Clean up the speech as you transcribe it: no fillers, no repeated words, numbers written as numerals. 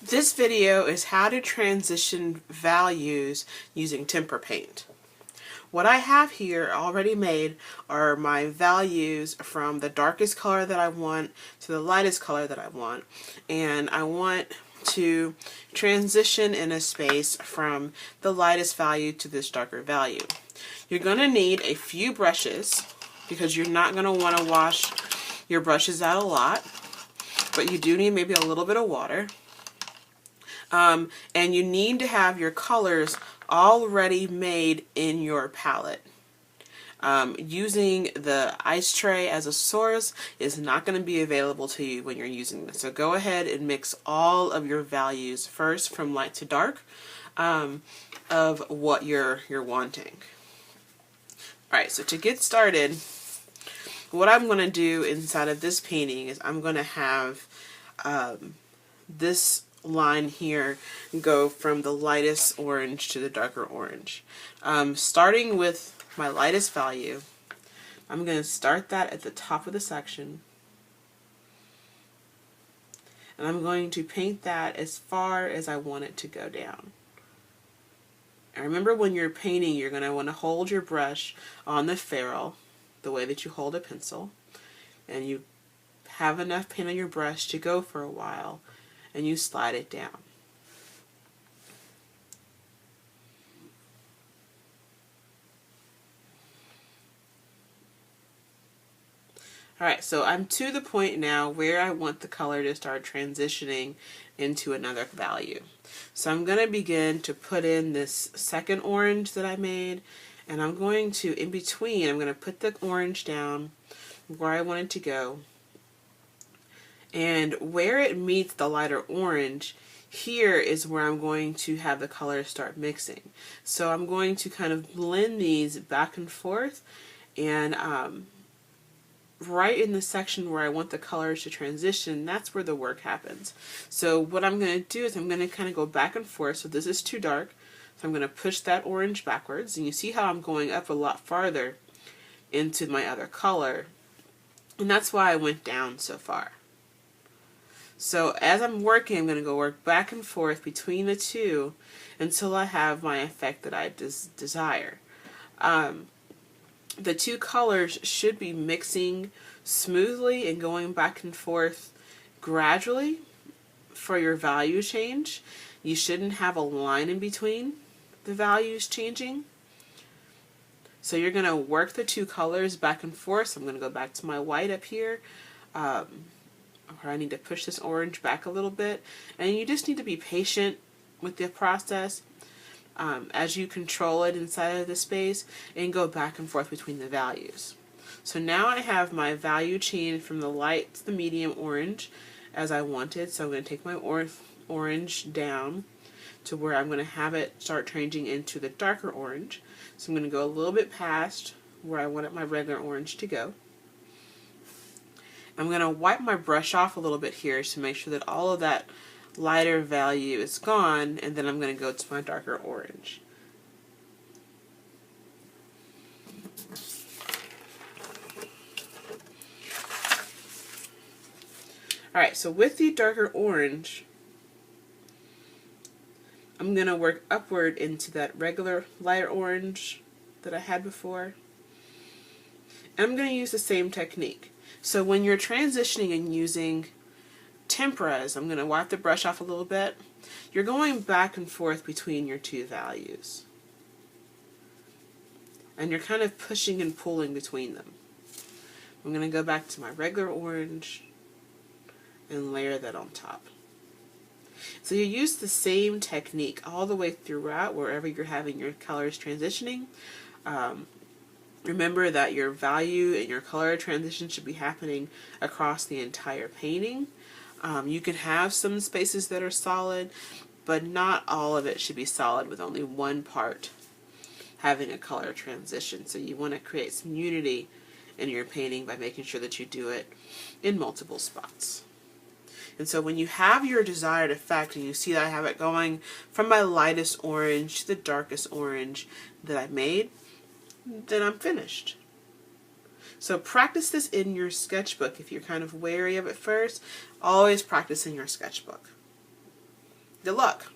This video is how to transition values using tempera paint. What I have here already made are my values from the darkest color that I want to the lightest color that I want, and I want to transition in a space from the lightest value to this darker value. You're going to need a few brushes because you're not going to want to wash your brushes out a lot, but you do need maybe a little bit of water. And you need to have your colors already made in your palette. Using the ice tray as a source is not going to be available to you when you're using this. So go ahead and mix all of your values first from light to dark of what you're wanting. Alright, so to get started, what I'm going to do inside of this painting is I'm going to have this line here go from the lightest orange to the darker orange. Starting with my lightest value, I'm going to start that at the top of the section, and I'm going to paint that as far as I want it to go down. And remember, when you're painting, you're going to want to hold your brush on the ferrule the way that you hold a pencil, and you have enough paint on your brush to go for a while, and you slide it down. Alright, so I'm to the point now where I want the color to start transitioning into another value. So I'm going to begin to put in this second orange that I made, and I'm going to, in between, I'm going to put the orange down where I want it to go. And where it meets the lighter orange, here is where I'm going to have the colors start mixing. So I'm going to kind of blend these back and forth, and right in the section where I want the colors to transition, that's where the work happens. So what I'm going to do is I'm going to kind of go back and forth. So this is too dark, so I'm going to push that orange backwards, and you see how I'm going up a lot farther into my other color, and that's why I went down so far. So as I'm working, I'm going to go work back and forth between the two until I have my effect that I desire. The two colors should be mixing smoothly and going back and forth gradually for your value change. You shouldn't have a line in between the values changing. So you're going to work the two colors back and forth. So I'm going to go back to my white up here. Where I need to push this orange back a little bit, and you just need to be patient with the process as you control it inside of the space and go back and forth between the values. So now I have my value change from the light to the medium orange as I wanted. So I'm going to take my orange down to where I'm going to have it start changing into the darker orange. So I'm going to go a little bit past where I wanted my regular orange to go. I'm going to wipe my brush off a little bit here to make sure that all of that lighter value is gone, and then I'm going to go to my darker orange. Alright, so with the darker orange, I'm going to work upward into that regular lighter orange that I had before. And I'm going to use the same technique. So when you're transitioning and using temperas, I'm going to wipe the brush off a little bit. You're going back and forth between your two values. And you're kind of pushing and pulling between them. I'm going to go back to my regular orange and layer that on top. So you use the same technique all the way throughout wherever you're having your colors transitioning. Remember that your value and your color transition should be happening across the entire painting. You can have some spaces that are solid, but not all of it should be solid with only one part having a color transition. So you want to create some unity in your painting by making sure that you do it in multiple spots. And so when you have your desired effect and you see that I have it going from my lightest orange to the darkest orange that I made, then I'm finished. So practice this in your sketchbook. If you're kind of wary of it first, always practice in your sketchbook. Good luck.